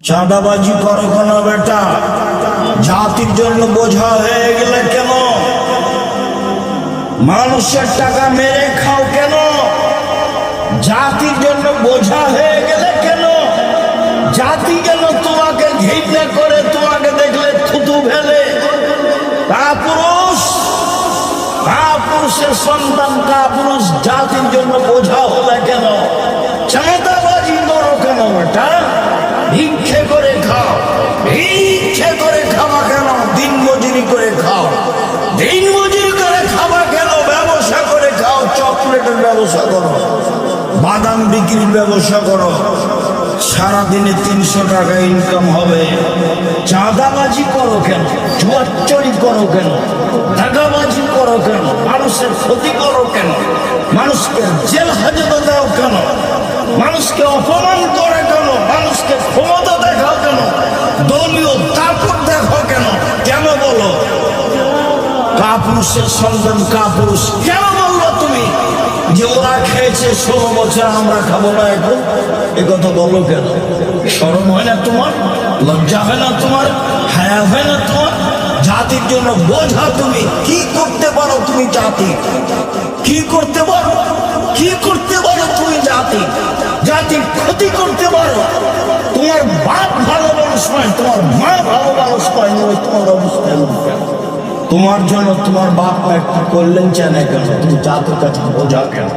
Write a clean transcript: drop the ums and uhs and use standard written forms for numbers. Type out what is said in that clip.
চাঁদাবাজি করো কেন বেটা? জাতির জন্য বোঝা হয়ে গেলে কেন? মানুষের টাকা মেরে খাও কেন? জাতির জন্য বোঝা হয়ে গেলে কেন? জাতি যেন তোমাকে ঘৃণা করে, তোমাকে দেখলে থুতু ফেলে। কাপুরুষের সন্তান, কাপুরুষ জাতির জন্য বোঝা হলে কেন? চাঁদাবাজি করো কেন বেটা? ভিক্ষে করে খাও। ভিক্ষে করে খাওয়া কেন? দিন মজুরি করে খাও। দিন মজুরি করে খাওয়া কেন? ব্যবসা করে খাও। চকলেটের ব্যবসা করো, বাদাম বিক্রির ব্যবসা করো, সারাদিনে 300 টাকা ইনকাম হবে। চাঁদাবাজি করো কেন? জুয়াচুরি করো কেন? টাকাবাজি করো কেন? মানুষের ক্ষতি করো কেন? মানুষকে জেল হাজতে দাও কেন? মানুষকে অপমান করে কেন? মানুষকে ক্ষমতা দেখাও কেন? দলীয় তাপর দেখো কেন? কেন বলো? কাপুরুষের সন্তান কাপুরুষ কেন বললো তুমি? যে ওরা খেয়েছে 16 বছর, আমরা খাবো না এখন? এ কথা বলো কেন? শরম হয় না তোমার? লজ্জা হয় না তোমার? হায়া হয় না তোমার? জাতির জন্য বোঝা তুমি। কি করতে পারো তুমি জাতি? কি করতে পারো? কি করতে পারো তুমি জাতি? জাতির ক্ষতি করতে পারো? তোমার বাপ ভালো মানুষ নয়, তোমার মা ভালো মানুষ নয়, তোমার অবস্থায় তোমার জন্য তোমার বাপ মা একটু করলেন চায় না কেন? তুমি জাতির কাছে বোঝা কেন?